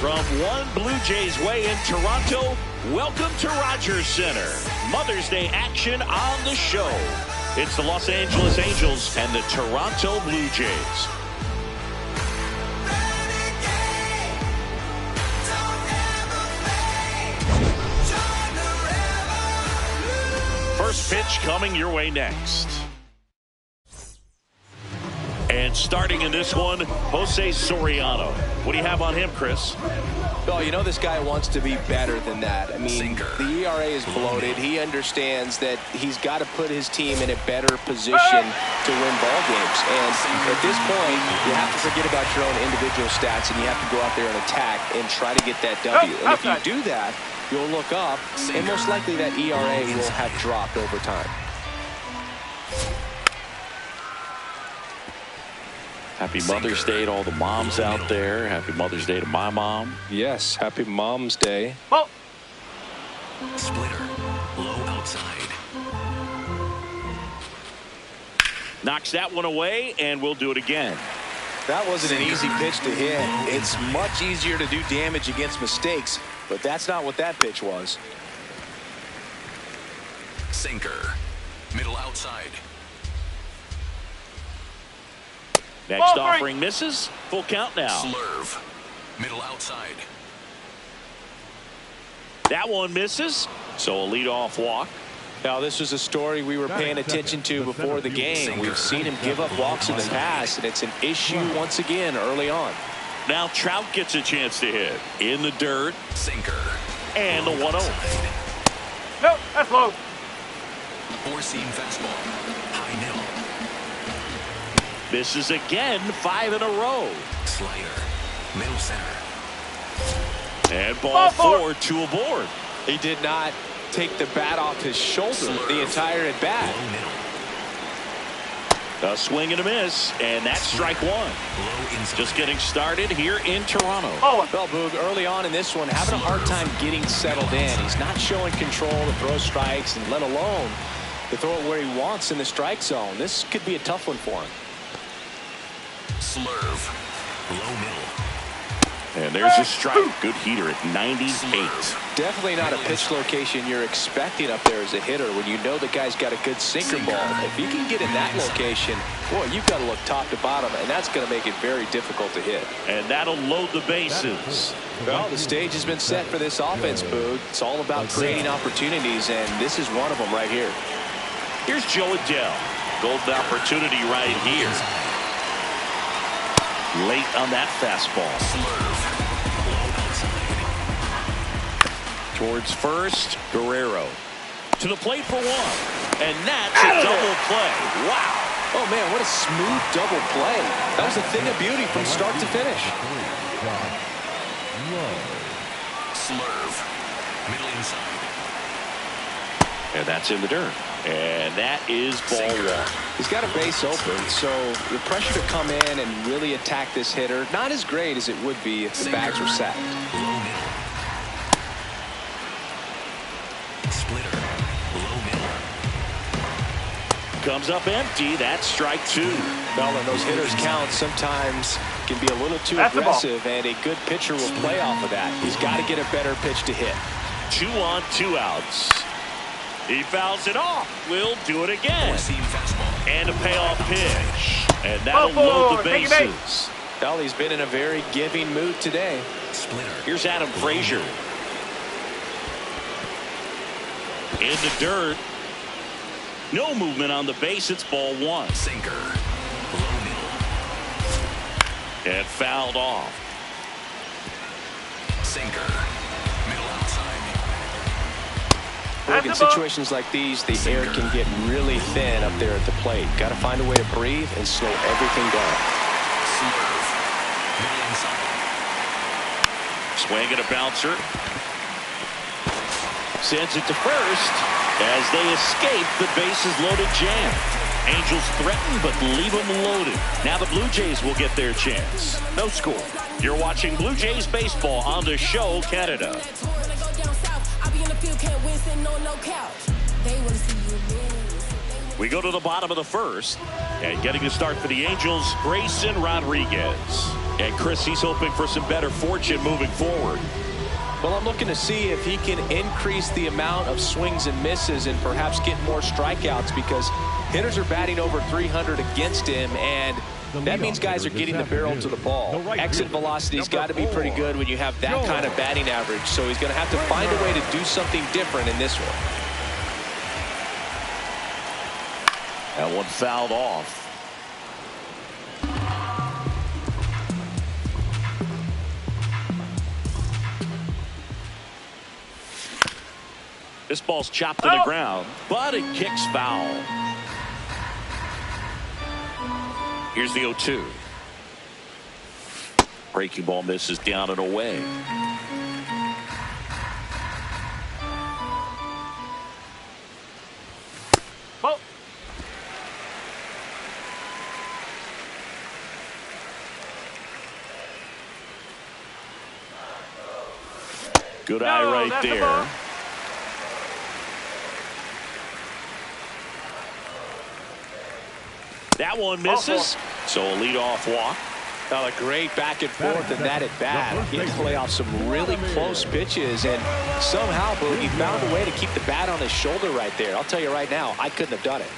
From one Blue Jays way in Toronto, welcome to Rogers Center. Mother's Day action on the show. It's the Los Angeles Angels and the Toronto Blue Jays. First pitch coming your way next. And starting in this one, Jose Soriano. What do you have on him, Chris? Well, you know this guy wants to be better than that. I mean, the ERA is bloated. He understands that he's got to put his team in a better position to win ball games. And at this point, you have to forget about your own individual stats, and you have to go out there and attack and try to get that W. And if you do that, you'll look up, and most likely that ERA will have dropped over time. Happy Mother's Day to all the moms out there. Happy Mother's Day to my mom. Yes, happy Mom's Day. Oh. Splitter, low outside. Knocks that one away, and we'll do it again. That wasn't an easy pitch to hit. It's much easier to do damage against mistakes, but that's not what that pitch was. Sinker, middle outside. Next offering misses. Full count now. Slurve, middle outside. That one misses. So a leadoff walk. Now, this was a story we were paying attention to before the game. We've seen him give up walks in the past, and it's an issue once again early on. Now Trout gets a chance to hit. In the dirt. Sinker. And the 1-0. Nope, that's low. Four-seam fastball. High middle. Misses again, 5 in a row. Slider, middle center. And ball 4, 2 aboard. He did not take the bat off his shoulder the entire at bat. A swing and a miss, and that's strike 1. Just getting started here in Toronto. Well, Boog, early on in this one, having a hard time getting settled in. He's not showing control to throw strikes, and let alone to throw it where he wants in the strike zone. This could be a tough one for him. Slurve, low middle. And there's a strike. Good heater at 98. Definitely not a pitch location you're expecting up there as a hitter when you know the guy's got a good sinker ball. If you can get in that location, boy, you've got to look top to bottom, and that's going to make it very difficult to hit. And that'll load the bases. Well, the stage has been set for this offense, Boog. It's all about creating opportunities, and this is one of them right here. Here's Joe Adele. Golden opportunity right here. Late on that fastball. Towards first, Guerrero. To the plate for 1. And that's a double play. Wow. Oh, man, what a smooth double play. That was a thing of beauty from start to finish. Slurve, middle inside. And that's in the dirt. And that is ball 1. He's got a base open, so the pressure to come in and really attack this hitter, not as great as it would be if the bags were sacked. Low middle. Splitter, low middle. Comes up empty. That's strike 2. Well, and those hitters count sometimes can be a little too aggressive, and a good pitcher will play off of that. He's got to get a better pitch to hit. 2 on, 2 outs. He fouls it off. We'll do it again. And a payoff pitch. And that'll load the bases. Well, he's been in a very giving mood today. Here's Adam Frazier. In the dirt. No movement on the base. It's ball 1. Sinker. Low middle. And fouled off. Sinker. Middle outside. Look, in situations like these, the air can get really thin up there at the plate. Got to find a way to breathe and slow everything down. Slurve. Middle inside. Swing and a bouncer. Sends it to first as they escape the bases loaded jam. Angels threaten but leave them loaded. Now the Blue Jays will get their chance. No score. You're watching Blue Jays baseball on the show Canada. We go to the bottom of the first, and getting the start for the Angels, Grayson Rodriguez. And Chris, he's hoping for some better fortune moving forward. Well, I'm looking to see if he can increase the amount of swings and misses and perhaps get more strikeouts, because hitters are batting over 300 against him, and that means guys are getting the barrel to the ball. Exit velocity's got to be pretty good when you have that kind of batting average, so he's going to have to find a way to do something different in this one. That one fouled off. This ball's chopped to the ground, but it kicks foul. Here's the 0-2. Breaking ball misses down and away. Ball. Good eye right there. That one misses, so a leadoff walk. A great back and forth in that at bat. He had to play off some really close pitches, and somehow he found a way to keep the bat on his shoulder right there. I'll tell you right now, I couldn't have done it.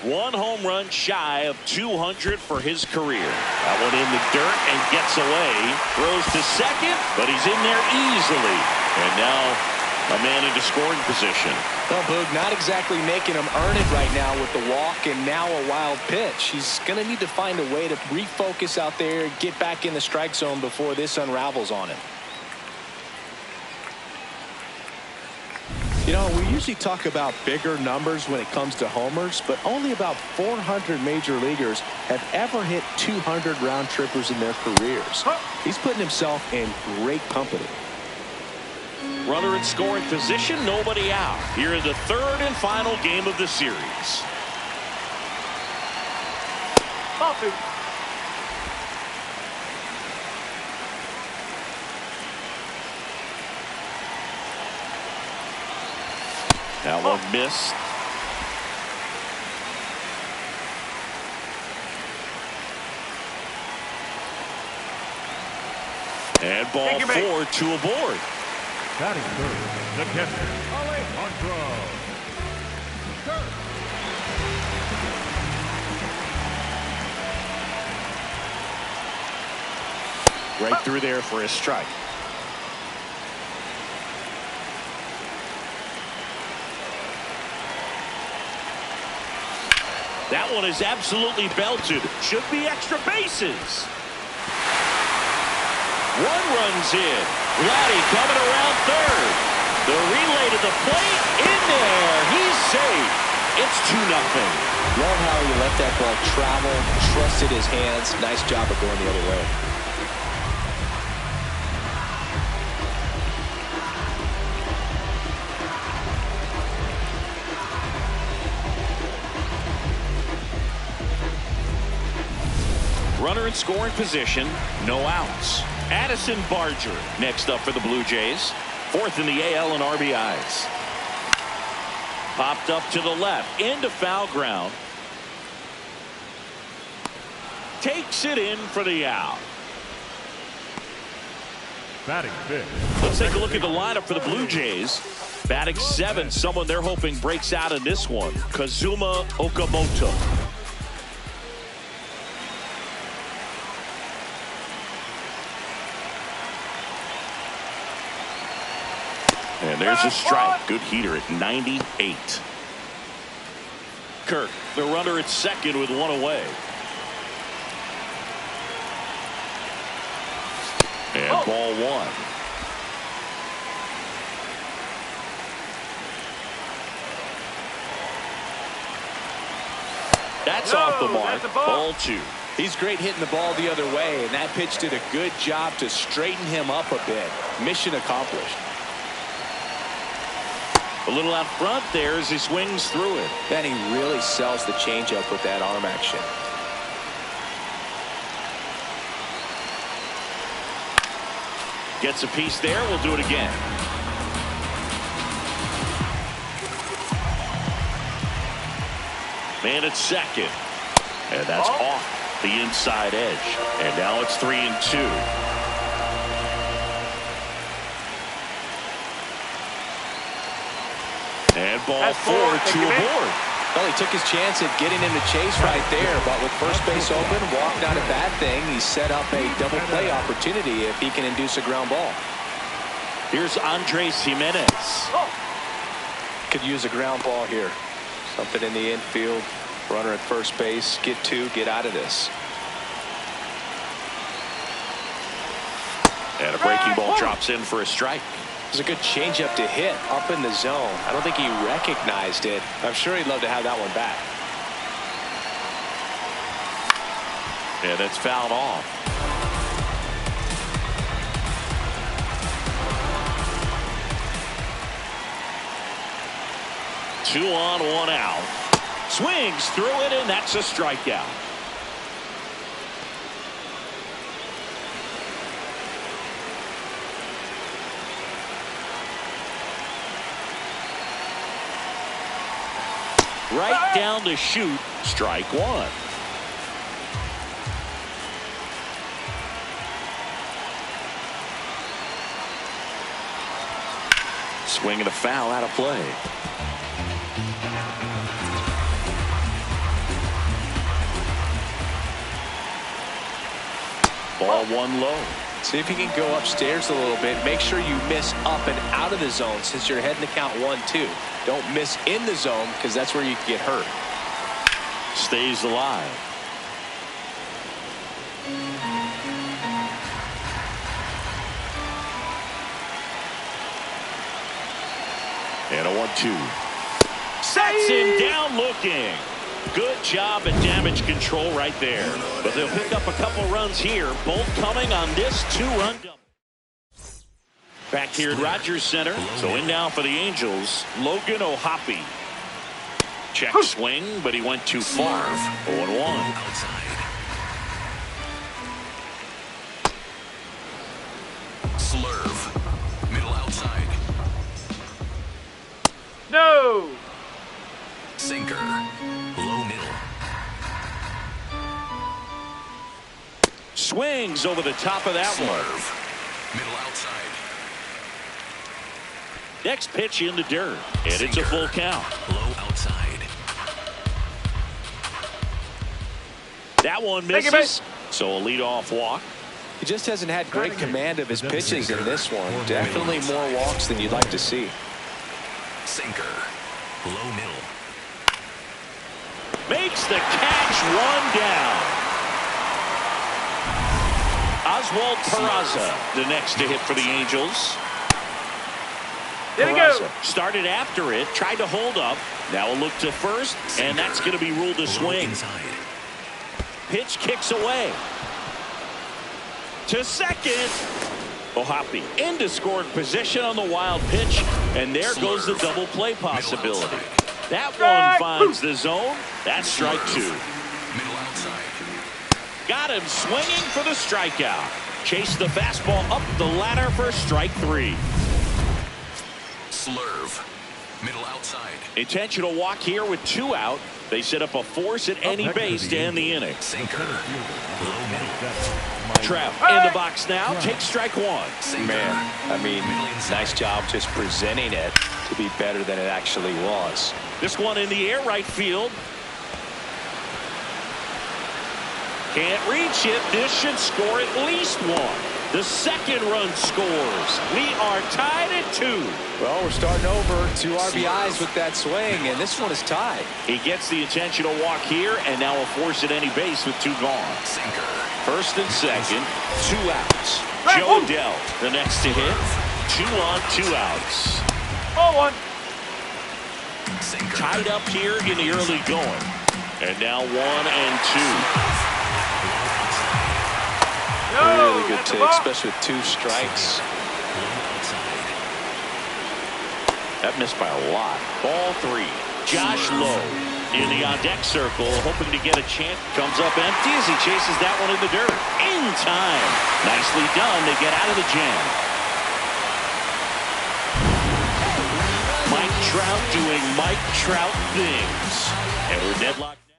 One home run shy of 200 for his career. That one in the dirt and gets away. Throws to second, but he's in there easily. And now a man into scoring position. Well, Boog, not exactly making him earn it right now with the walk and now a wild pitch. He's going to need to find a way to refocus out there, get back in the strike zone before this unravels on him. You know, we usually talk about bigger numbers when it comes to homers, but only about 400 major leaguers have ever hit 200 round trippers in their careers. He's putting himself in great company. Runner in scoring position, nobody out. Here in the third and final game of the series. Ball 2. That one missed. And ball 4, 2 aboard. Batting third, the catcher, Alejandro. Right through there for a strike. That one is absolutely belted. Should be extra bases. One runs in. Vladdy coming around third. The relay to the plate. In there. He's safe. It's 2-0. Love how he let that ball travel, trusted his hands. Nice job of going the other way. Runner in scoring position, no outs. Addison Barger next up for the Blue Jays. Fourth in the AL in RBIs. Popped up to the left, into foul ground. Takes it in for the out. Batting fifth. Let's take a look at the lineup for the Blue Jays. Batting 7, someone they're hoping breaks out in this one, Kazuma Okamoto. And there's a strike. Good heater at 98. Kirk, the runner at second with one away. And ball 1. That's off the mark. Ball 2. He's great hitting the ball the other way, and that pitch did a good job to straighten him up a bit. Mission accomplished. A little out front there as he swings through it. Then he really sells the changeup with that arm action. Gets a piece there. We'll do it again. Man at second. And that's off. the inside edge. And now it's 3-2. And ball 4 to a board. Well, he took his chance at getting into chase right there, but with first base open, walk not a bad thing. He set up a double play opportunity if he can induce a ground ball. Here's Andres Jimenez. Could use a ground ball here. Something in the infield. Runner at first base. Get two. Get out of this. And a breaking ball drops in for a strike. It was a good changeup to hit up in the zone. I don't think he recognized it. I'm sure he'd love to have that one back. And it's fouled off. Two on, one out. Swings through it, and that's a strikeout. Right down to shoot, strike one. Swing and a foul out of play. Ball one low. See if you can go upstairs a little bit. Make sure you miss up and out of the zone since you're heading to count 1-2. Don't miss in the zone because that's where you can get hurt. Stays alive. And a 1-2. Sets him down looking. Good job at damage control right there. But they'll pick up a couple runs here, both coming on this two-run double. Back here at Rogers Center. So in now for the Angels, Logan O'Hoppe. Check swing, but he went too far. 0-1. Slurve. Middle outside. No. Sinker. Low middle. Swings over the top of that one. Slurve. Middle outside. Next pitch in the dirt, and it's a full count. Low outside. That one misses, so a leadoff walk. He just hasn't had great command of his pitches in this one. Definitely more walks than you'd like to see. Sinker. Low middle. Makes the catch, one down. Oswald Peraza, the next to hit for the Angels. There we go. Started after it, tried to hold up. Now a look to first, and that's going to be ruled a swing. Pitch kicks away. To second. O'Hoppe into scoring position on the wild pitch, and there goes the double play possibility. That one finds the zone. That's strike two. Middle outside. Got him swinging for the strikeout. Chased the fastball up the ladder for strike three. Slurve. Middle outside. Intentional walk here with two out. They set up a force at any base to end the inning. Sinker. Low middle. Trap in the box now. Takes strike one. Man, I mean, nice job just presenting it to be better than it actually was. This one in the air, right field. Can't reach it. This should score at least one. The second run scores. We are tied at 2. Well, we're starting over. 2 RBIs with that swing, and this one is tied. He gets the intentional walk here, and now a force at any base with 2 gone. Sinker. First and second, 2 outs. Joe Adell, the next to hit. 2 on, 2 outs. 0-1. Sinker. Tied up here in the early going. And now 1 and 2. Really good take, especially with 2 strikes. That missed by a lot. Ball 3. Josh Lowe in the on-deck circle, hoping to get a chance. Comes up empty as he chases that one in the dirt. In time. Nicely done to get out of the jam. Mike Trout doing Mike Trout things. And we're deadlocked now.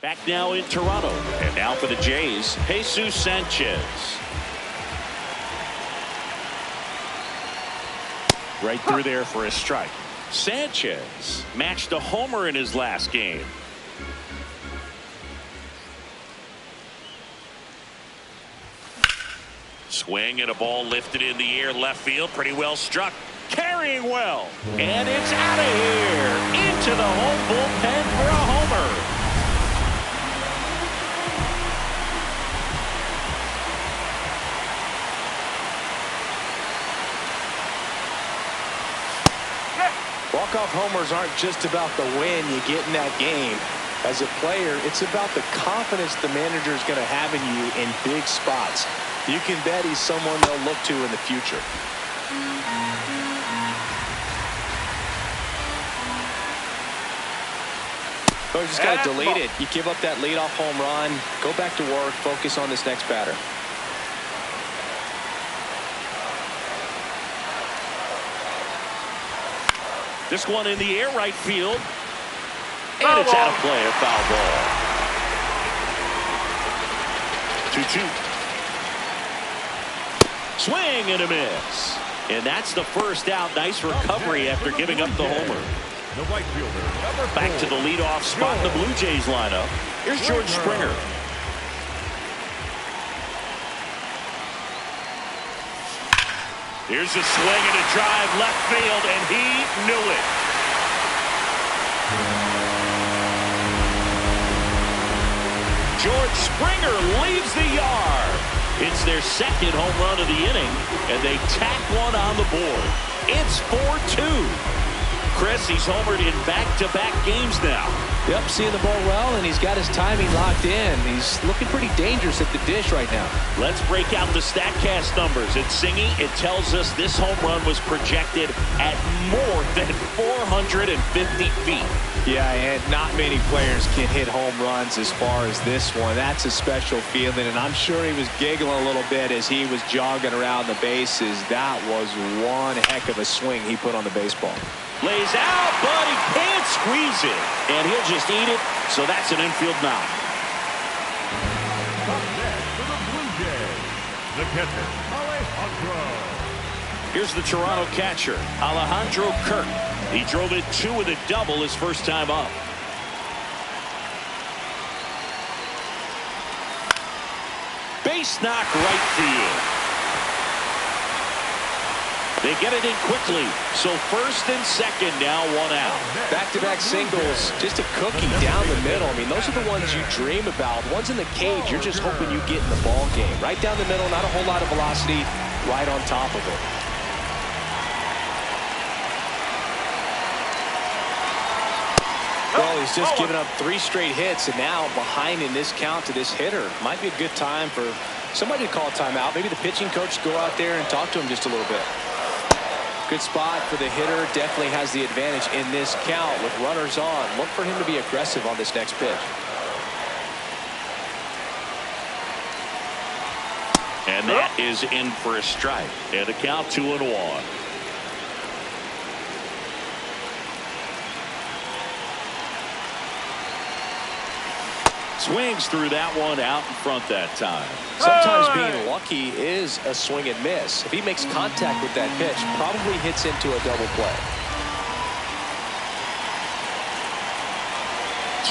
Back now in Toronto. And now for the Jays, Jesus Sanchez. Right through there for a strike. Sanchez matched a homer in his last game. Swing and a ball lifted in the air left field. Pretty well struck. Carrying well. And it's out of here. Into the home bullpen for a homer. Walk-off homers aren't just about the win you get in that game. As a player, it's about the confidence the manager is going to have in you in big spots. You can bet he's someone they'll look to in the future. Oh, you just got to delete it. You give up that leadoff home run, go back to work, focus on this next batter. This one in the air right field. And it's out of play, a foul ball. 2-2. Swing and a miss. And that's the first out. Nice recovery after giving up the homer. The right fielder, Back to the leadoff spot in the Blue Jays lineup. Here's George Springer. Here's a swing and a drive left field, and he knew it. George Springer leaves the yard. It's their second home run of the inning, and they tack one on the board. It's 4-2. Chris, he's homered in back-to-back games now. Yep, seeing the ball well, and he's got his timing locked in. He's looking pretty dangerous at the dish right now. Let's break out the StatCast numbers. At Singy, it tells us this home run was projected at more than 450 feet. Yeah, and not many players can hit home runs as far as this one. That's a special feeling, and I'm sure he was giggling a little bit as he was jogging around the bases. That was one heck of a swing he put on the baseball. Lays out, but he can't squeeze it. And he'll just eat it, so that's an infield knock. up next for the Blue Jays, the catcher, Alejandro. Here's the Toronto catcher, Alejandro Kirk. He drove it 2 with a double his first time up. Base knock right field. They get it in quickly. So first and second now, 1 out. Back-to-back singles, just a cookie down the middle. I mean, those are the ones you dream about. Ones in the cage, you're just hoping you get in the ball game. Right down the middle, not a whole lot of velocity, right on top of it. Well, he's just given up 3 straight hits, and now behind in this count to this hitter. Might be a good time for somebody to call a timeout. Maybe the pitching coach go out there and talk to him just a little bit. Good spot for the hitter. Definitely has the advantage in this count with runners on. Look for him to be aggressive on this next pitch. And that is in for a strike. And the count 2-1. Swings through that one out in front that time. Sometimes being lucky is a swing and miss. If he makes contact with that pitch, probably hits into a double play.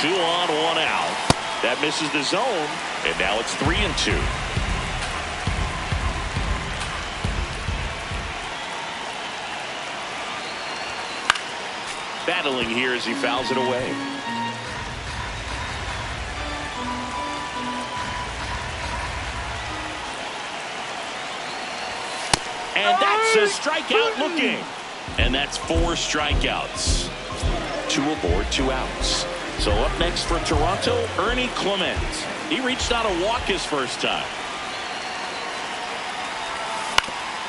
2 on, 1 out. That misses the zone, and now it's 3-2. Battling here as he fouls it away. And that's a strikeout looking. And that's 4 strikeouts. 2 aboard, 2 outs. So up next for Toronto, Ernie Clement. He reached out a walk his first time.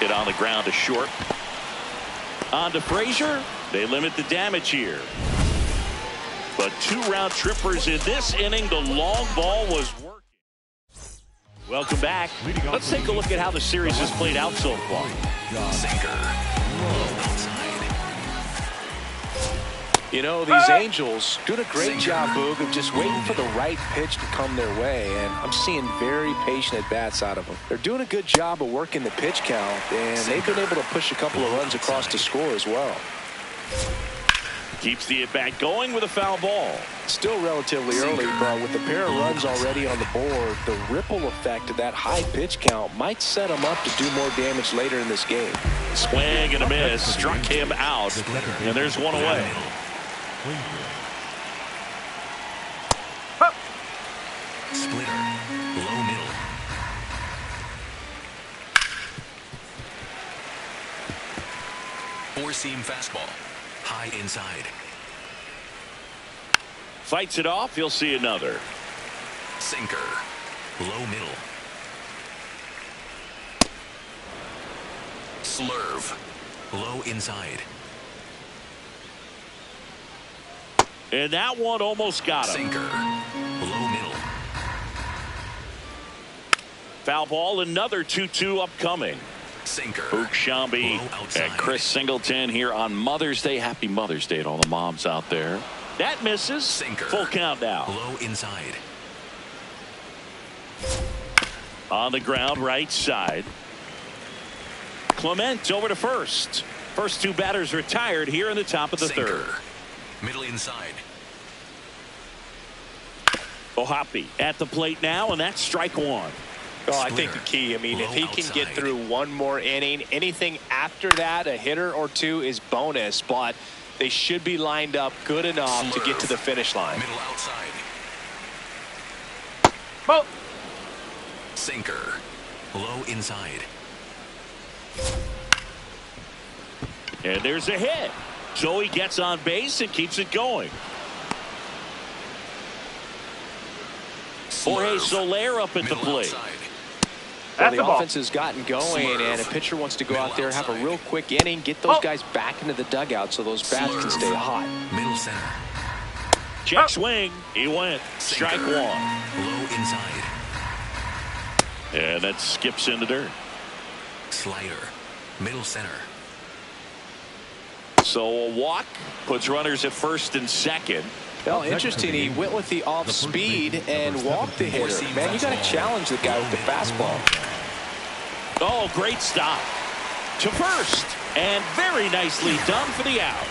Hit on the ground to short. On to Frazier. They limit the damage here. But 2 round trippers in this inning. The long ball was working. Welcome back. Let's take a look at how the series has played out so far. Sinker. Low outside. You know, these Angels doing a great job, Boog, of just waiting for the right pitch to come their way, and I'm seeing very patient at-bats out of them. They're doing a good job of working the pitch count, and they've been able to push a couple of runs across to score as well. Keeps the at-bat going with a foul ball. Still relatively early, but with a pair of runs already on the board, the ripple effect of that high pitch count might set them up to do more damage later in this game. Swing and a miss, struck him out, and there's one away. Splitter, low middle. Four-seam fastball, high inside. Fights it off, he'll see another. Sinker, low middle. Slurve, low inside. And that one almost got him. Sinker, low middle. Foul ball, another 2-2 upcoming. Sinker. Boog Sciambi and Chris Singleton here on Mother's Day. Happy Mother's Day to all the moms out there. That misses. Sinker. Full count now. Low inside. On the ground, right side. Clement over to first. First two batters retired here in the top of the third. Middle inside. Ohapi at the plate now, and that's strike one. Oh, I think the key, I mean, if he can get through one more inning, anything after that, a hitter or two is bonus, but they should be lined up good enough to get to the finish line. Middle outside. Ball. Sinker. Low inside. And there's a hit. So he gets on base and keeps it going. Jorge Soler up at the plate. Well, the offense has gotten going, and a pitcher wants to go out there, have a real quick inning, get those guys back into the dugout so those bats can stay hot. Middle center. Check swing. He went. Strike one. Low inside. And that skips in the dirt. Slider. Middle center. So a walk puts runners at first and second. Well, interesting. He went with the off speed and walked the hitter. Man, you got to challenge the guy with the fastball. Oh, great stop to first, and very nicely done for the out.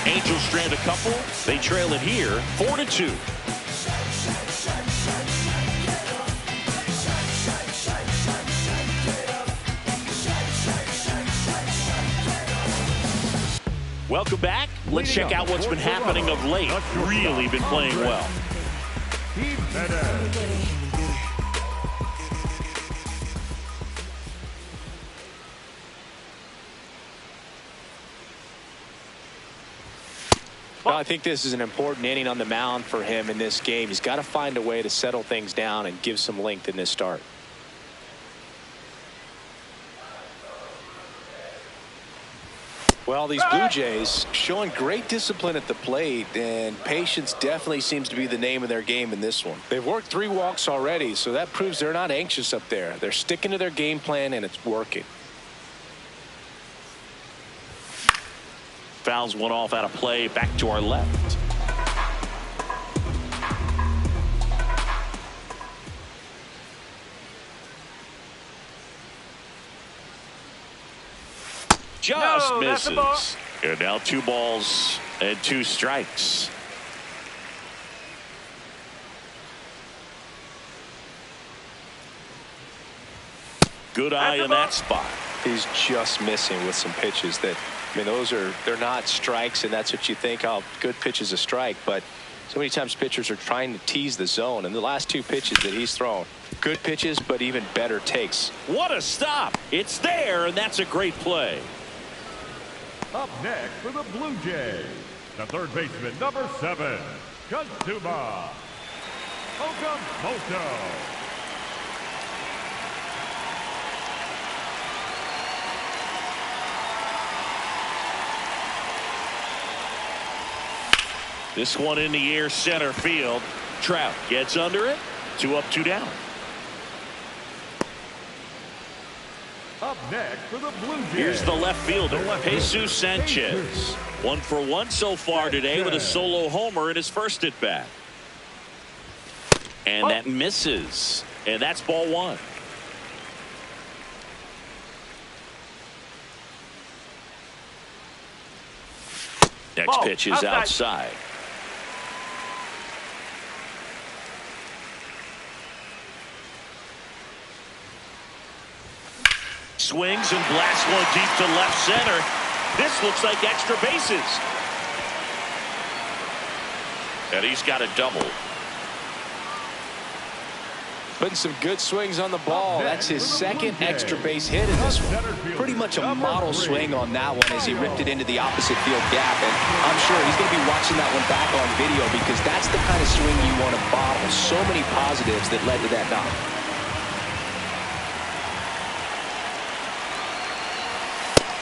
Angels strand a couple. They trail it here 4-2. Welcome back. Let's check out what's been happening of late. Really been playing well. Well, I think this is an important inning on the mound for him in this game. He's got to find a way to settle things down and give some length in this start. Well, these Blue Jays showing great discipline at the plate, and patience definitely seems to be the name of their game in this one. They've worked 3 walks already, so that proves they're not anxious up there. They're sticking to their game plan, and it's working. Fouls one off out of play, back to our left. Just misses. And now 2 balls and 2 strikes. Good eye in that spot. He's just missing with some pitches that, I mean, they're not strikes, and that's what you think, oh, good pitch is a strike, but so many times pitchers are trying to tease the zone, and the last 2 pitches that he's thrown, good pitches, but even better takes. What a stop. It's there, and that's a great play. Up next for the Blue Jays, the third baseman, number 7, Kazuma Okamoto. This one in the air, center field. Trout gets under it. 2 up, 2 down. Up next for the Blue Jays. Here's the left fielder, Jesus Sanchez. Jesus. 1 for 1 so far today with a solo homer in his first at bat. And that misses. And that's ball 1. Next pitch is outside. Swings and blasts one deep to left center. This looks like extra bases. And he's got a double. Putting some good swings on the ball. That's his second extra base hit in this one. Pretty much a model swing on that one as he ripped it into the opposite field gap. And I'm sure he's going to be watching that one back on video because that's the kind of swing you want to bottle. So many positives that led to that knock.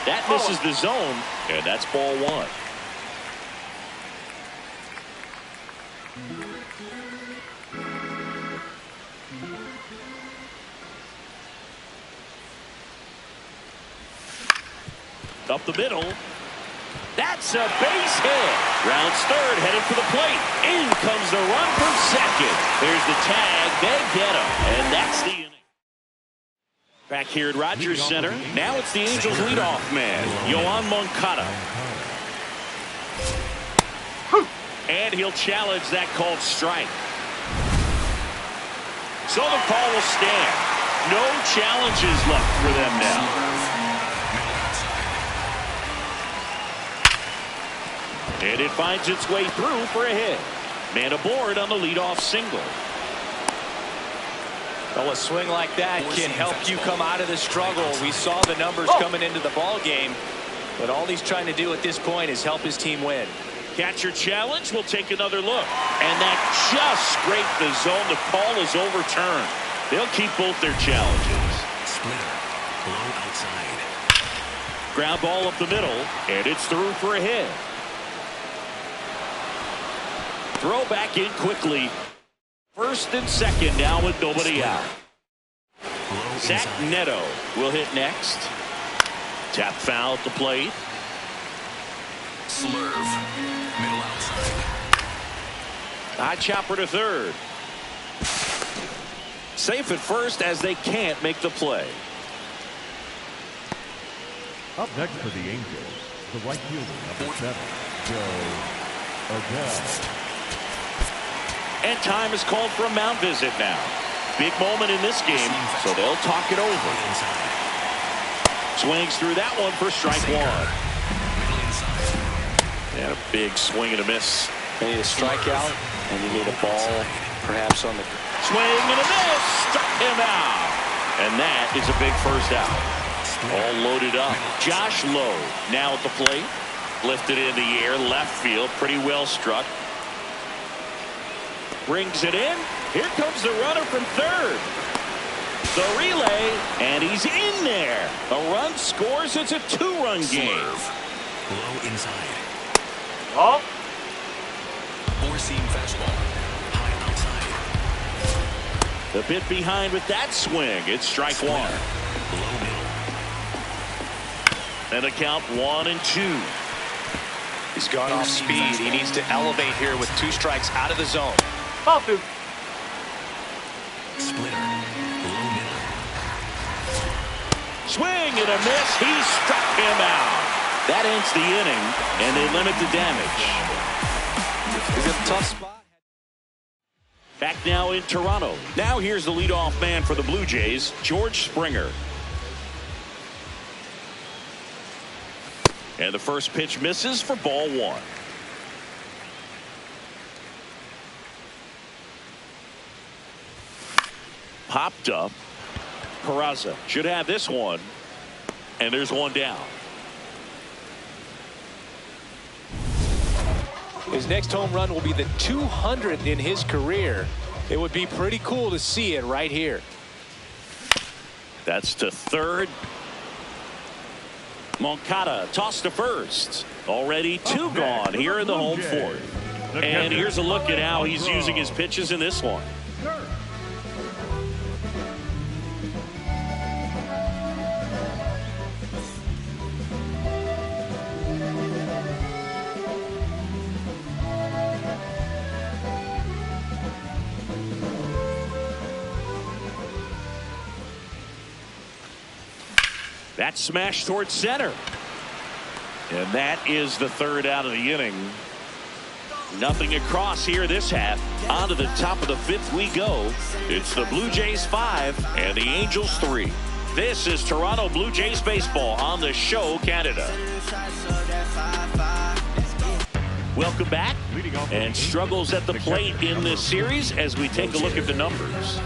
That misses the zone, and that's ball 1. Up the middle. That's a base hit. Rounds third, headed for the plate. In comes the run from second. There's the tag. They get him. And that's the inning. Back here at Rogers Center. Now it's the Angels leadoff man, Yoan Moncada. And he'll challenge that called strike. So the call will stand. No challenges left for them now. And it finds its way through for a hit. Man aboard on the leadoff single. Well, a swing like that can help you come out of the struggle. We saw the numbers coming into the ball game, but all he's trying to do at this point is help his team win. Catcher challenge. We'll take another look. And that just scraped the zone. The call is overturned. They'll keep both their challenges. Splitter. Low outside. Ground ball up the middle, and it's through for a hit. Throw back in quickly. First and second now with nobody out. Zach Neto will hit next. Tap foul at the plate. Slurve. Middle outside. High chopper to third. Safe at first as they can't make the play. Up next for the Angels, the right fielder, number 7, Joe Adele. And time is called for a mound visit now. Big moment in this game, so they'll talk it over. Swings through that one for strike 1. And a big swing and a miss. You need a strikeout, and you need a ball perhaps on the... Swing and a miss. Struck him out. And that is a big first out. All loaded up. Josh Lowe now at the plate. Lifted in the air, left field, pretty well struck. Brings it in. Here comes the runner from third. The relay, and he's in there. A run scores. It's a 2-run game. Low inside. Oh. Four-seam fastball. High outside. The bit behind with that swing. It's strike 1. Low middle. And a count 1-2. He's gone off speed. He needs to elevate here with 2 strikes out of the zone. Ball 2. Splitter. Low middle. Swing and a miss. He struck him out. That ends the inning, and they limit the damage. He's in a tough spot. Back now in Toronto. Now here's the leadoff man for the Blue Jays, George Springer. And the first pitch misses for ball 1. Popped up. Peraza should have this one. And there's one down. His next home run will be the 200th in his career. It would be pretty cool to see it right here. That's to third. Moncada tossed to first. Already 2 gone here in the home fourth. And here's a look at how he's using his pitches in this one. That smash towards center. And that is the third out of the inning. Nothing across here this half. On to the top of the fifth we go. It's the Blue Jays 5 and the Angels 3. This is Toronto Blue Jays baseball on the Show Canada. Welcome back. And struggles at the plate in this series as we take a look at the numbers.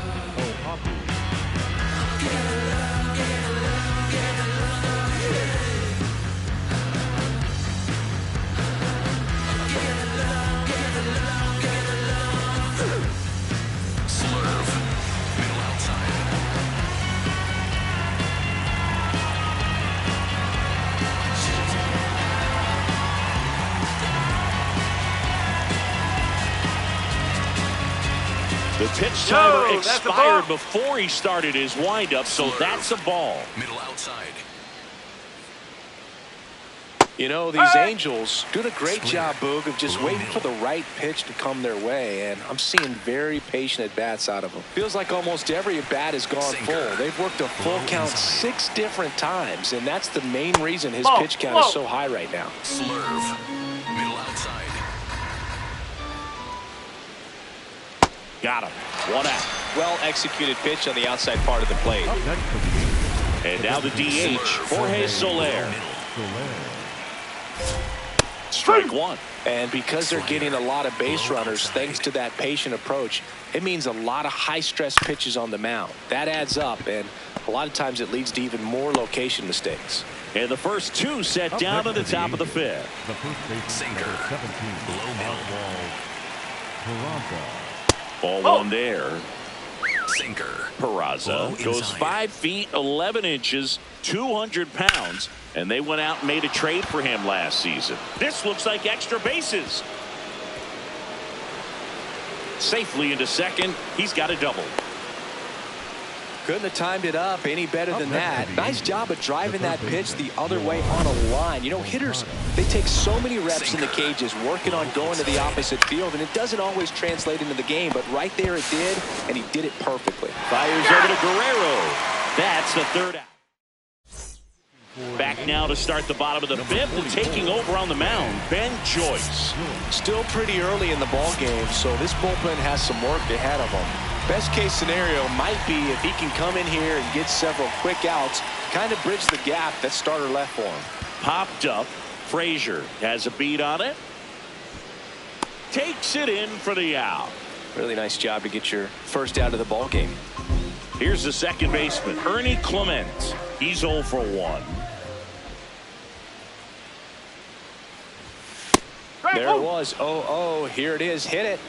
The pitch timer expired before he started his windup, so that's a ball. Middle outside. You know, these Angels doing a great job, Boog, of just waiting for the right pitch to come their way, and I'm seeing very patient at-bats out of them. Feels like almost every at-bat has gone full. They've worked a full count 6 different times, and that's the main reason his pitch count is so high right now. Slurve. Middle outside. Got him. 1 out. Well-executed pitch on the outside part of the plate. And now the DH, Jorge Soler. Strike 1. And because they're getting a lot of base runners, thanks to that patient approach, it means a lot of high-stress pitches on the mound. That adds up, and a lot of times it leads to even more location mistakes. And the first 2 set down at the top of the fifth. Sinker. Below middle. Ball 1 there. Sinker. Peraza goes 5 feet 11 inches, 200 pounds, and they went out and made a trade for him last season. This looks like extra bases. Safely into second. He's got a double. Couldn't have timed it up any better than that. Nice job of driving that pitch the other way on a line. You know, hitters, they take so many reps in the cages working on going to the opposite field, and it doesn't always translate into the game, but right there it did, and he did it perfectly. Fires over to Guerrero. That's the third out. Back now to start the bottom of the fifth, and taking over on the mound, Ben Joyce. Still pretty early in the ball game, so this bullpen has some work ahead of them. Best case scenario might be if he can come in here and get several quick outs, kind of bridge the gap that starter left for him. Popped up. Frazier has a beat on it. Takes it in for the out. Really nice job to get your first out of the ball game. Here's the second baseman, Ernie Clement. He's 0 for 1. There it was. 0-0. Here it is. Hit it.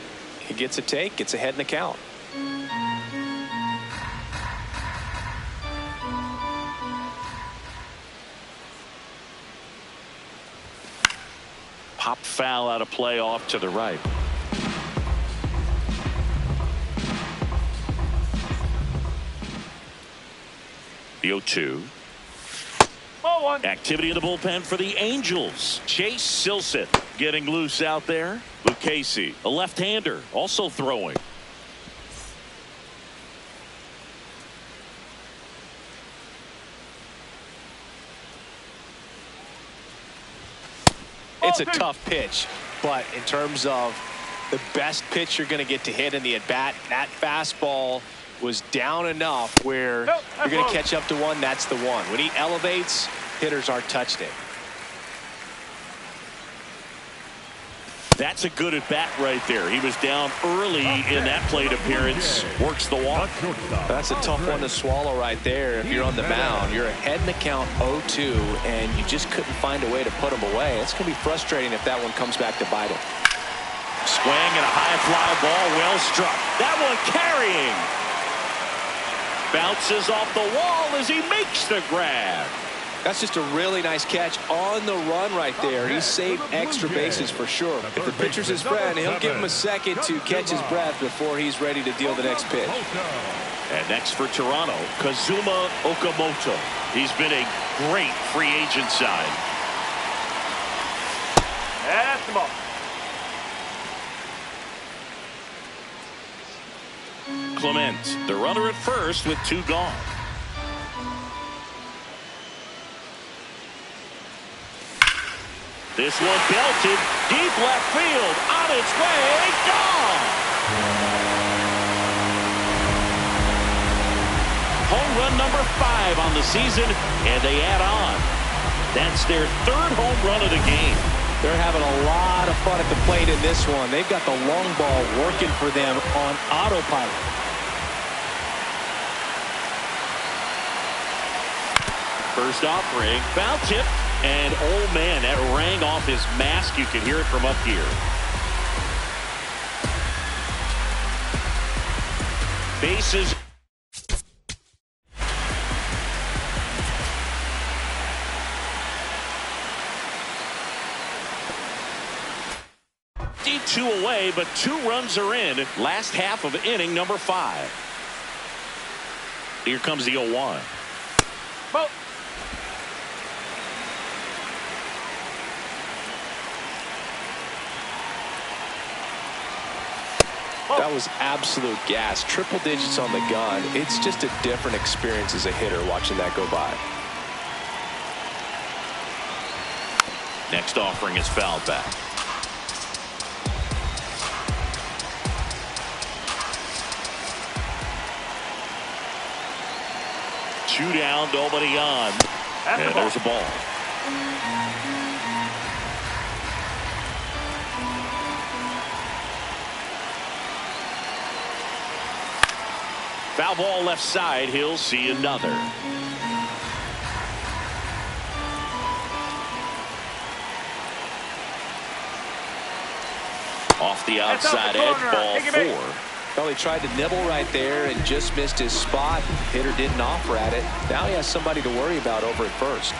He gets a take. Gets ahead in the count. Pop foul out of play off to the right. The 0-2. Activity in the bullpen for the Angels. Chase Silseth getting loose out there. Lucchesi, a left-hander, also throwing. It's a tough pitch, but in terms of the best pitch you're going to get to hit in the at-bat, that fastball was down enough where you're going to catch up to one. That's the one. When he elevates, hitters aren't touching it. That's a good at bat right there. He was down early in that plate appearance. Works the walk. That's a tough one to swallow right there. If you're on the mound, you're ahead in the count 0-2, and you just couldn't find a way to put him away. It's going to be frustrating if that one comes back to bite him. Swing and a high fly ball, well struck. That one carrying. Bounces off the wall as he makes the grab. That's just a really nice catch on the run right there. He saved extra bases for sure. If the pitcher's his friend, he'll give him a second to catch his breath before he's ready to deal the next pitch. And next for Toronto, Kazuma Okamoto. He's been a great free agent sign. That's the ball. Clement, the runner at first with 2 gone. This one belted deep left field. On its way. Gone. Home run number 5 on the season, and they add on. That's their 3rd home run of the game. They're having a lot of fun at the plate in this one. They've got the long ball working for them on autopilot. First offering, foul tip, and oh man, that rang off his mask. You can hear it from up here. Bases. Two away, but 2 runs are in. Last half of inning number 5. Here comes the 0-1. Ball. That was absolute gas. Triple digits on the gun. It's just a different experience as a hitter watching that go by. Next offering is fouled back. Two down, nobody on. And there's a ball. Foul ball left side. He'll see another. Off the outside edge, ball 4. Well, he tried to nibble right there and just missed his spot. Hitter didn't offer at it. Now he has somebody to worry about over at first.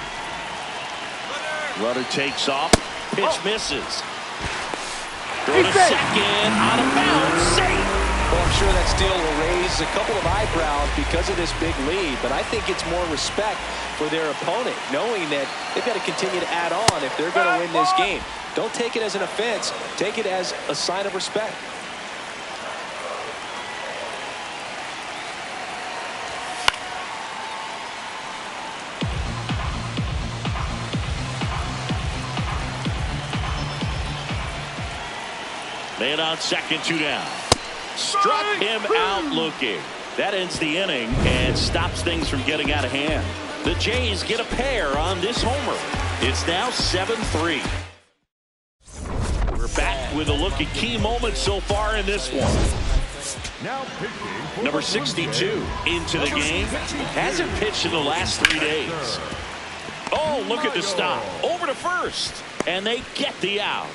Runner takes off. Pitch misses. Throw to second. Out of bounds. Safe. Well, I'm sure that steal will raise a couple of eyebrows because of this big lead, but I think it's more respect for their opponent, knowing that they've got to continue to add on if they're going to win this game. Don't take it as an offense. Take it as a sign of respect. Man on second, 2 down. Struck him out looking. That ends the inning and stops things from getting out of hand. The Jays get a pair on this homer. It's now 7-3. We're back with a look at key moments so far in this one. Now pitching for Number the Blue 62 Jays. into the game. Hasn't pitched in the last 3 days. Oh, look at the stop. Over to first. And they get the out.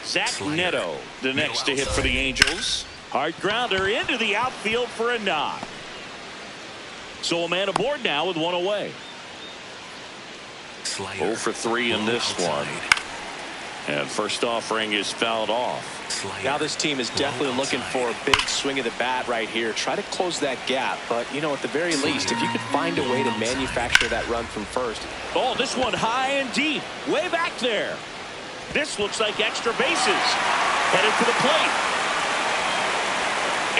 Zach Neto, the next to hit for the Angels. Hard grounder into the outfield for a knock. So a man aboard now with 1 away. 0 for 3 in this one. And first offering is fouled off. Now this team is definitely looking for a big swing of the bat right here. Try to close that gap. But, you know, at the very least, if you could find a way to manufacture that run from first. Oh, this one high and deep. Way back there. This looks like extra bases. Headed to the plate.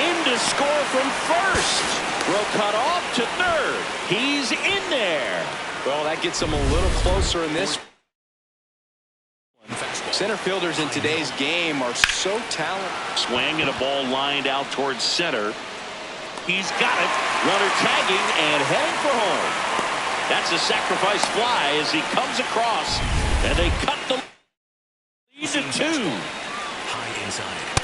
In to score from first. Throw cut off to third. He's in there. Well, that gets them a little closer in this. Center fielders in today's game are so talented. Swing and a ball lined out towards center. He's got it. Runner tagging and heading for home. That's a sacrifice fly as he comes across. And they cut the lead to 2.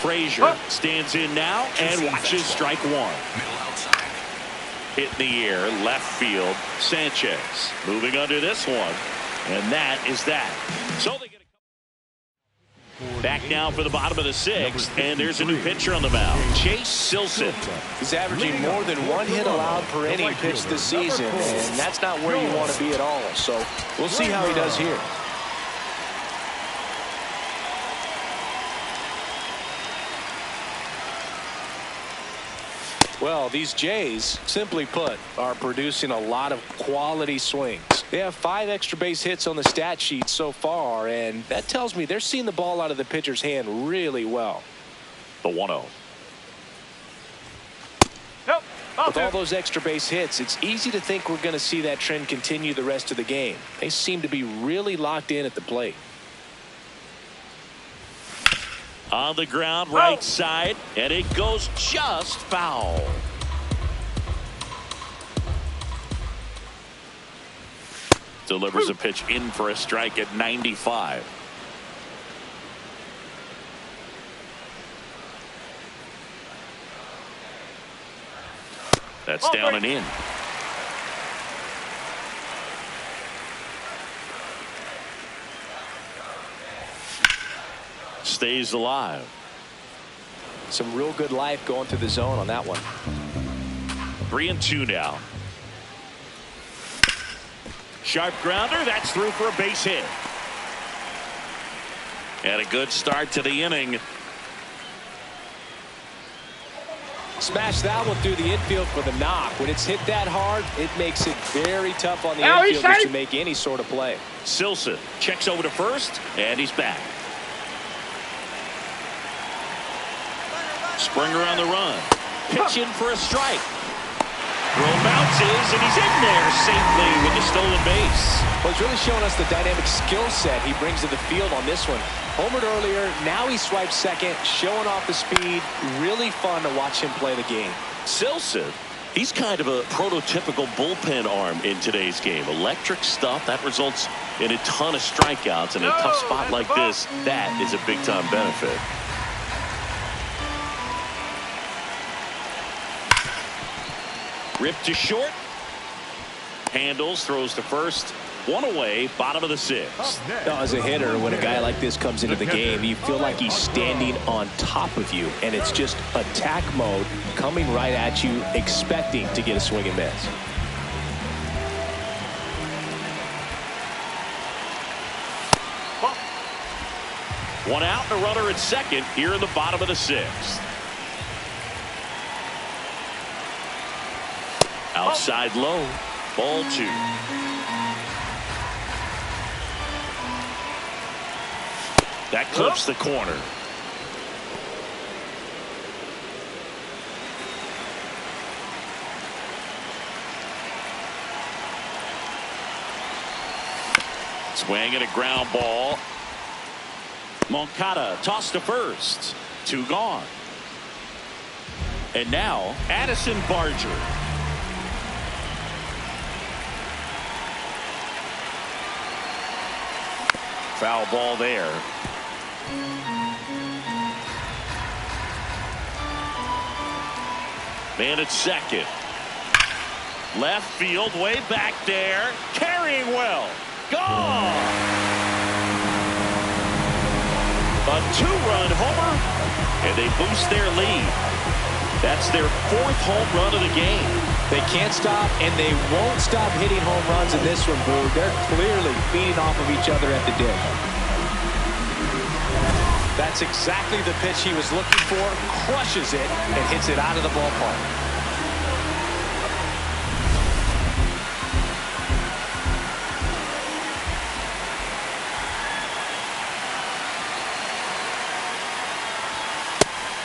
Frazier stands in now and watches strike 1. Hit in the air, left field. Sanchez moving under this one. And that is that. So they get back now for the bottom of the 6th, and there's a new pitcher on the mound, Chase Silson. He's averaging more than 1 hit allowed per inning pitched this season, and that's not where you want to be at all. So we'll see how he does here. Well, these Jays, simply put, are producing a lot of quality swings. They have 5 extra base hits on the stat sheet so far, and that tells me they're seeing the ball out of the pitcher's hand really well. The 1-0. Nope. With all those extra base hits, it's easy to think we're going to see that trend continue the rest of the game. They seem to be really locked in at the plate. On the ground, right side, and it goes just foul. Delivers a pitch in for a strike at 95. That's down and in. Stays alive. Some real good life going through the zone on that one. 3-2 now. Sharp grounder. That's through for a base hit. And a good start to the inning. Smash that one through the infield for the knock. When it's hit that hard, it makes it very tough on the infielders to make any sort of play. Silson checks over to first, and he's back. Springer on the run. Pitch in for a strike. Throw bounces, and he's in there safely with the stolen base. Well, he's really showing us the dynamic skill set he brings to the field on this one. Homered earlier, now he swipes second, showing off the speed. Really fun to watch him play the game. Silson, he's kind of a prototypical bullpen arm in today's game. Electric stuff that results in a ton of strikeouts. In a tough spot like this, that is a big-time benefit. Ripped to short. Handles, throws to first. One away, bottom of the sixth. Now, as a hitter, when a guy like this comes into the game, you feel like he's standing on top of you, and it's just attack mode coming right at you, expecting to get a swing and miss. One out and a runner at second here in the bottom of the sixth. Outside low, ball 2. That clips the corner. Swing and a ground ball. Moncada tossed to first. 2 gone. And now Addison Barger. Foul ball there. Man at second. Left field, way back there. Carrying well. Gone. A 2-run homer, and they boost their lead. That's their 4th home run of the game. They can't stop, and they won't stop hitting home runs in this one, Boo. They're clearly feeding off of each other at the dish. That's exactly the pitch he was looking for. Crushes it and hits it out of the ballpark.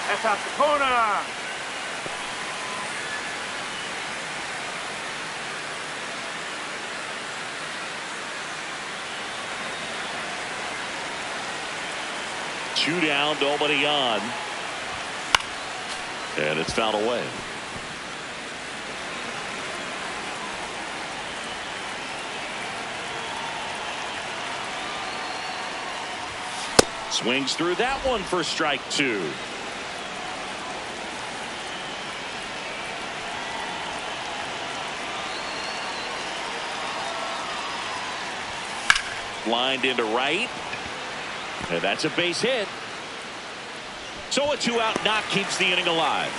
That's out the corner. Two down, nobody on. And it's fouled away. Swings through that one for strike 2. Lined into right. And that's a base hit. So a 2-out knock keeps the inning alive.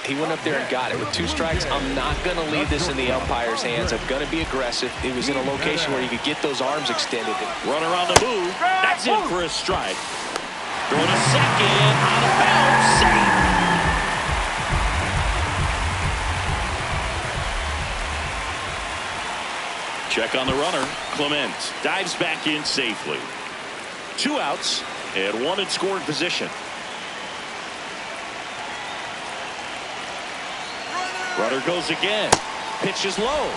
He went up there and got it. With 2 strikes, I'm not going to leave this in the umpire's hands. I'm going to be aggressive. It was in a location where you could get those arms extended. Runner on the move. That's in for a strike. Throw to second. Out of bounds. Safe. Check on the runner. Clement dives back in safely. 2 outs and 1 in scoring position. Runner goes again. Pitch is low.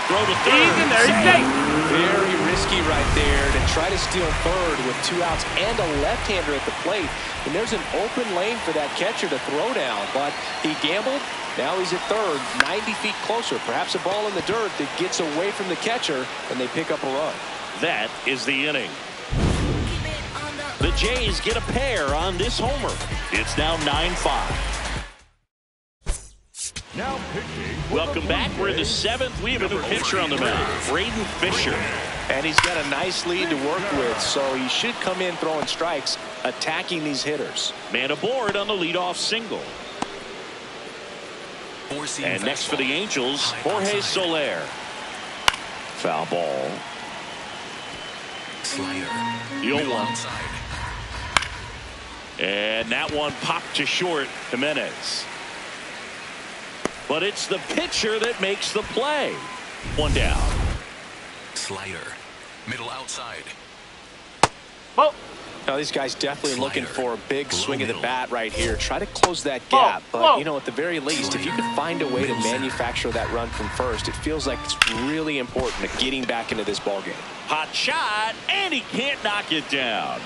Throw to third. He's in there. He's safe. Very risky right there to try to steal third with 2 outs and a left-hander at the plate. And there's an open lane for that catcher to throw down, but he gambled. Now he's at third, 90 feet closer. Perhaps a ball in the dirt that gets away from the catcher, and they pick up a run. That is the inning. The Jays get a pair on this homer. It's now 9-5. Now pitching. Welcome back. We're in the 7th. We have a new pitcher on the mound, Braden Fisher. And he's got a nice lead to work with, so he should come in throwing strikes, attacking these hitters. Man aboard on the leadoff single. And next for the Angels, Jorge Soler. Foul ball. Slider. The 0-1. Outside. And that one popped to short. Jimenez. But it's the pitcher that makes the play. 1 down. Slider. Middle outside. Ball. Now these guys definitely looking Slider. for a big Low swing of the middle. bat right here. Try to close that Ball. gap. But, Ball. you know, at the very least, if you can find a way to Middle center. manufacture that run from first, it feels like it's really important to getting back into this ballgame. Hot shot, and he can't knock it down.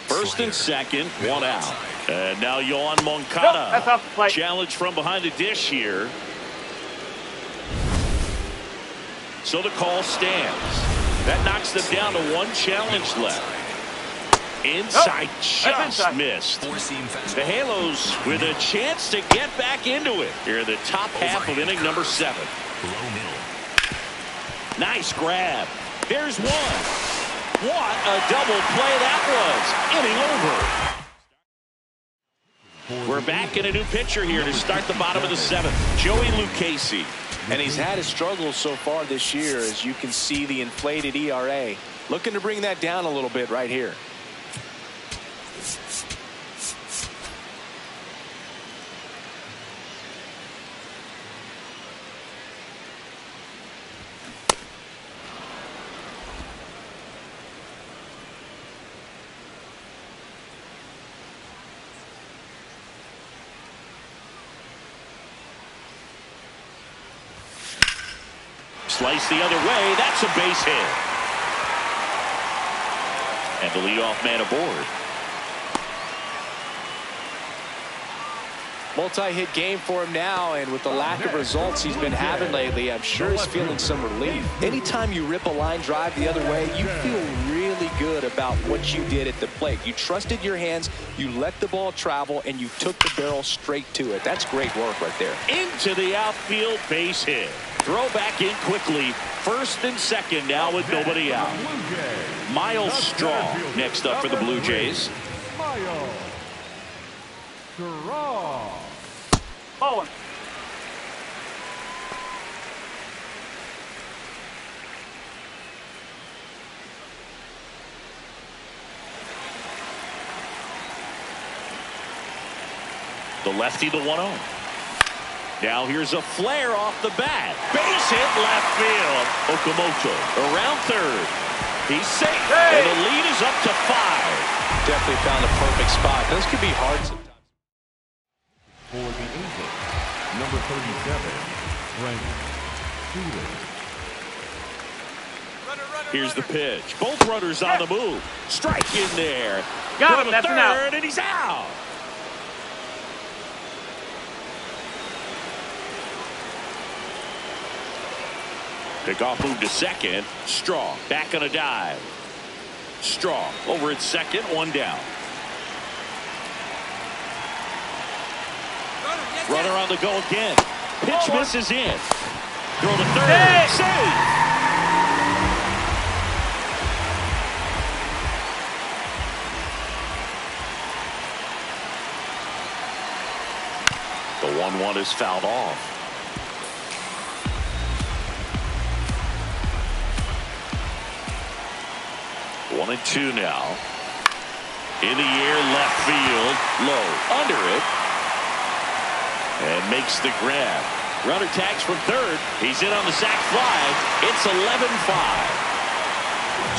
First and second, 1 out. And now Yohan Moncada. Nope, that's off the plate. Challenge from behind the dish here. So the call stands. That knocks them down to 1 challenge left. Inside, That's just inside. missed. Four-seam The fastball. Halos with a chance to get back into it. Here in the top half of inning number 7. Low middle. Nice grab. There's one. What a double play that was. Inning over. We're back in a new pitcher here to start the bottom of the 7th. Joey Lucchesi. And he's had his struggles so far this year, as you can see the inflated ERA. Looking to bring that down a little bit right here. Slice the other way. That's a base hit. And the leadoff man aboard. Multi-hit game for him now, and with the lack of results he's been having lately, I'm sure he's feeling some relief. Anytime you rip a line drive the other way, you feel really good about what you did at the plate. You trusted your hands, you let the ball travel, and you took the barrel straight to it. That's great work right there. Into the outfield, base hit. Throw back in quickly. First and second now with nobody out. Miles Straw next up for the Blue Jays. Miles Straw. Ball 1. The lefty, the 1-0. Now here's a flare off the bat. Base hit left field. Okamoto around third. He's safe. Hey! And the lead is up to 5. Definitely found a perfect spot. Those could be hard sometimes. For the Angels, number 37, Frank Shooter. Here's the pitch. Both runners on the move. Strike in there. Got Go him. to That's an out. third, and he's out. Pickoff move to second. Straw back on a dive. Straw over at second, 1 down. Runner on the go again. Pitch misses in. Throw to third. Hey! Save. The 1-1 is fouled off. One and 2 now. In the air, left field, low, under it, and makes the grab. Runner tags from third. He's in on the sac fly. It's 11-5.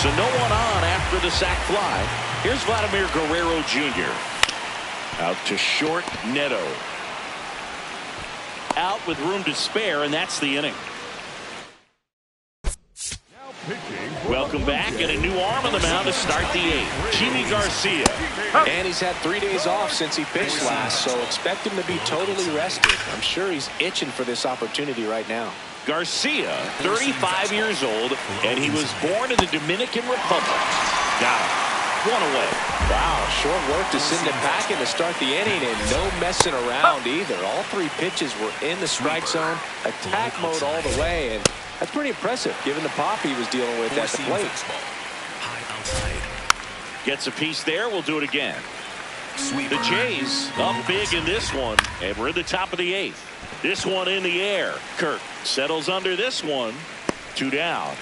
So no one on after the sac fly. Here's Vladimir Guerrero Jr. Out to short, Neto. Out with room to spare, and that's the inning. Welcome back, and a new arm on the mound to start the eighth. Jimmy Garcia. And he's had 3 days off since he pitched last, so expect him to be totally rested. I'm sure he's itching for this opportunity right now. Garcia, 35 years old, and he was born in the Dominican Republic. Got him. One away. Wow, short work to send him back in to start the inning, and no messing around either. All 3 pitches were in the strike zone, attack mode all the way, and that's pretty impressive given the pop he was dealing with at the plate. High outside. Gets a piece there. We'll do it again. The Jays up big in this one, and we're in the top of the eighth. This one in the air. Kirk settles under this one. 2 down.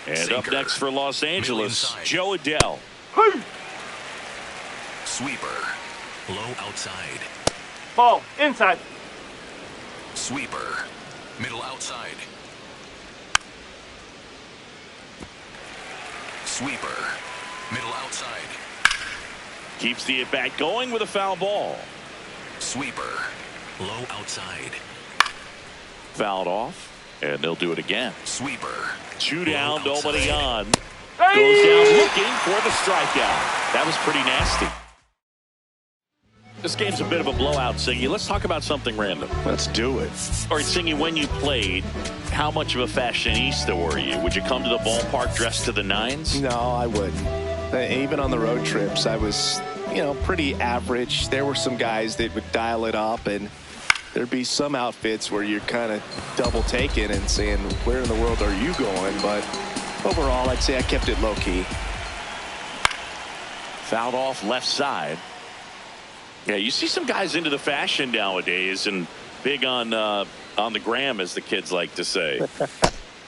And Sinker. up next for Los Angeles, inside. Joe Adell. Sweeper. Low outside. Ball. Inside. Sweeper. Middle outside. Sweeper. Middle outside. Keeps the at-bat going with a foul ball. Sweeper. Low outside. Fouled off, and they'll do it again. Sweeper. 2 down, Low nobody outside. on. Goes down looking for the strikeout. That was pretty nasty. This game's a bit of a blowout, Singy. Let's talk about something random. Let's do it. All right, Singy, when you played, how much of a fashionista were you? Would you come to the ballpark dressed to the nines? No, I wouldn't. Even on the road trips, I was, pretty average. There were some guys that would dial it up, and there'd be some outfits where you're kind of double taking and saying, where in the world are you going? But overall, I'd say I kept it low key. Fouled off left side. Yeah, you see some guys into the fashion nowadays and big on the gram, as the kids like to say.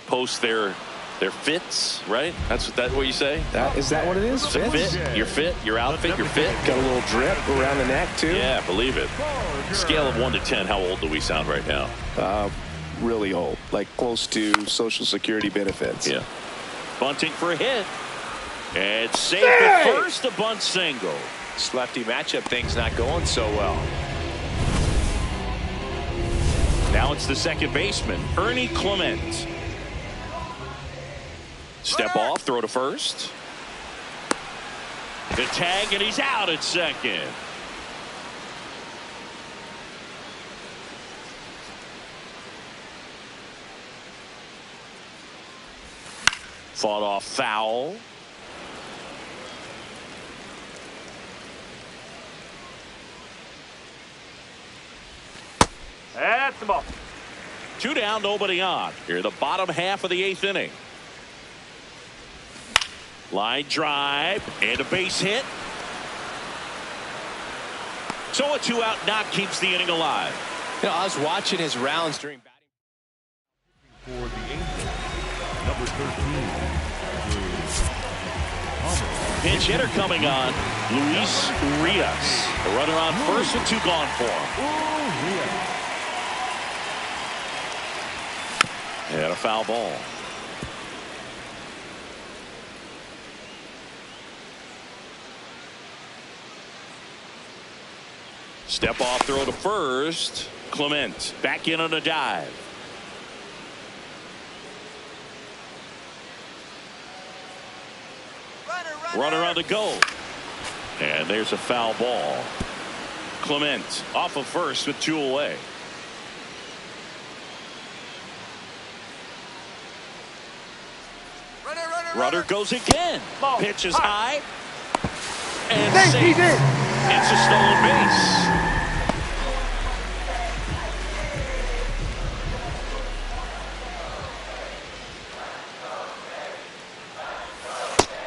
Post their fits, right? That's what you say? Is that what it is? It's a fit, your fit, your outfit, your fit. Got a little drip around the neck, too? Yeah, believe it. Scale of 1 to 10, how old do we sound right now? Really old, like close to Social Security benefits. Yeah. Bunting for a hit. And safe at first, a bunt single. This lefty matchup thing's not going so well. Now it's the second baseman, Ernie Clement. Step off, throw to first. The tag, and he's out at second. Fought off foul. That's the ball. 2 down, nobody on. Here, the bottom half of the 8th inning. Line drive and a base hit. So a 2-out knock keeps the inning alive. I was watching his rounds during batting. For the Angels, number 13. Pinch hitter coming on, Luis Urias. A runner on first with 2 gone for him. And a foul ball. Step off throw to first. Clement back in on a dive. Runner on the go. And there's a foul ball. Clement off of first with 2 away. Runner goes again. Ball. Pitch is high. And He's safe. in. It's a stolen base.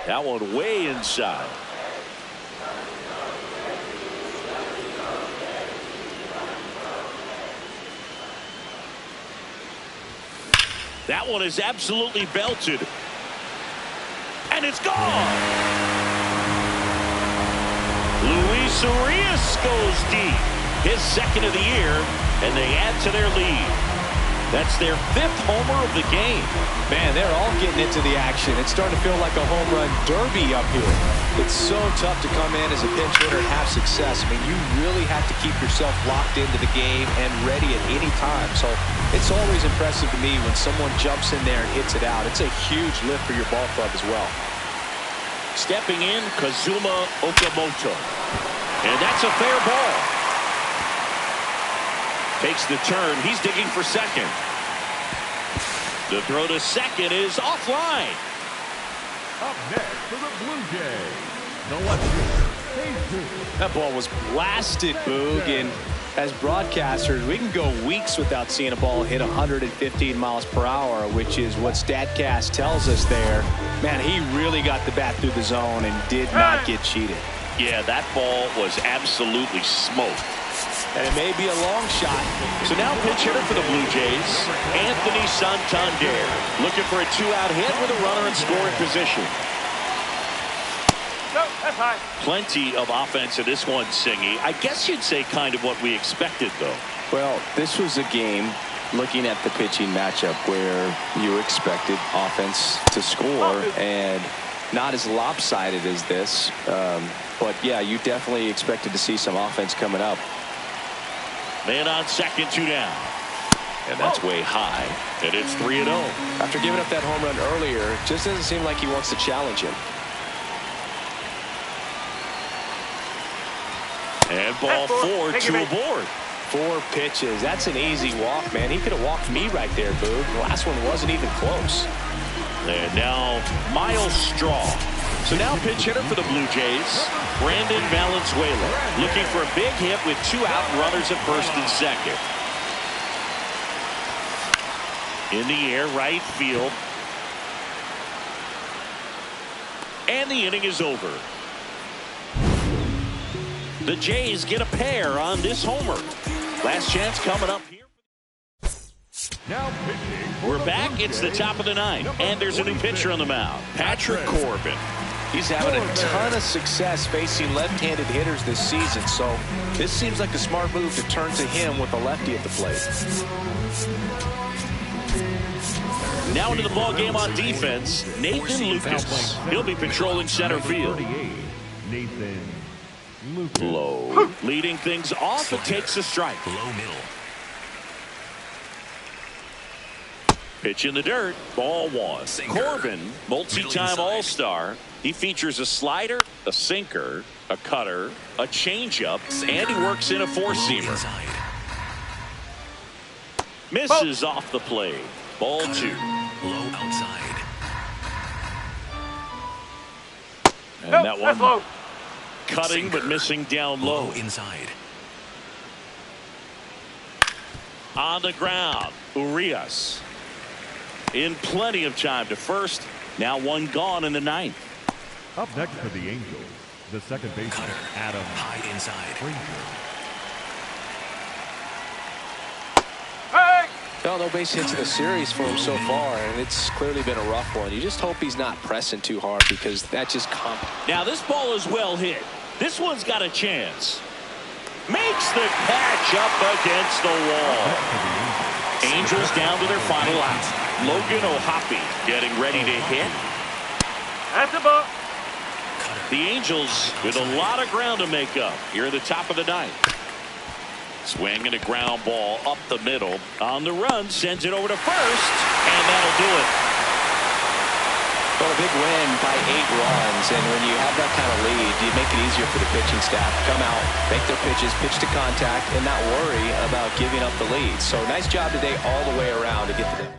That one way inside. That one is absolutely belted. And it's gone. Luis Urias goes deep. His second of the year, and they add to their lead. That's their 5th homer of the game. Man, they're all getting into the action. It's starting to feel like a home run derby up here. It's so tough to come in as a pinch hitter and have success. I mean, you really have to keep yourself locked into the game and ready at any time. So it's always impressive to me when someone jumps in there and hits it out. It's a huge lift for your ball club as well. Stepping in, Kazuma Okamoto. And that's a fair ball. Takes the turn. He's digging for second. The throw to second is offline. Up next for the Blue Jays, the left fielder, Jesus. That ball was blasted, Boog, and as broadcasters, we can go weeks without seeing a ball hit 115 miles per hour, which is what StatCast tells us there. Man, he really got the bat through the zone and did not get cheated. Yeah, that ball was absolutely smoked. And it may be a long shot. So now pitch hitter for the Blue Jays, Anthony Santander, looking for a 2-out hit with a runner in scoring position. No, that's high. Plenty of offense in this one, Singy. I guess you'd say kind of what we expected, though. Well, this was a game, looking at the pitching matchup, where you expected offense to score and not as lopsided as this. But, yeah, you definitely expected to see some offense coming up. Man on second, 2 down. And that's way high. And it's 3-0. After giving up that home run earlier, it just doesn't seem like he wants to challenge him. And ball 4, 2 aboard. 4 pitches. That's an easy walk, man. He could have walked me right there, Boog. The last one wasn't even close. And now Miles Straw. So now pitch hitter for the Blue Jays, Brandon Valenzuela, looking for a big hit with 2 out, runners at first and second. In the air, right field. And the inning is over. The Jays get a pair on this homer. Last chance coming up here. Now pitching. We're back. It's the top of the 9th, and there's a new pitcher on the mound, Patrick Corbin. He's having a ton of success facing left-handed hitters this season, so this seems like a smart move to turn to him with a lefty at the plate. Now into the ball game on defense, Nathan Lucas. He'll be patrolling center field. Nathan Lucas. Low. Leading things off, it takes a strike. Low middle. Pitch in the dirt. Ball 1. Sinker. Corbin, multi-time Middle inside. All-Star. He features a slider, a sinker, a cutter, a changeup, and he works in a four-seamer. Misses off the plate. Ball 2. Low outside. And No, that that's one low. cutting but missing down low. Low inside. On the ground, Urias. In plenty of time to first. Now 1 gone in the 9th. Up next for the Angels, the second baseman, Cutter. Adam High inside. Frazier. Hey! Well, no base hits in the series for him so far, and it's clearly been a rough one. You just hope he's not pressing too hard, because that just Now this ball is well hit. This one's got a chance. Makes the catch up against the wall. Angels down to their final out. Logan O'Hoppe getting ready to hit. That's the ball. The Angels with a lot of ground to make up here at the top of the 9th. Swing and a ground ball up the middle. On the run, sends it over to first, and that'll do it. Well, a big win by 8 runs, and when you have that kind of lead, you make it easier for the pitching staff to come out, make their pitches, pitch to contact, and not worry about giving up the lead. So nice job today all the way around to get to the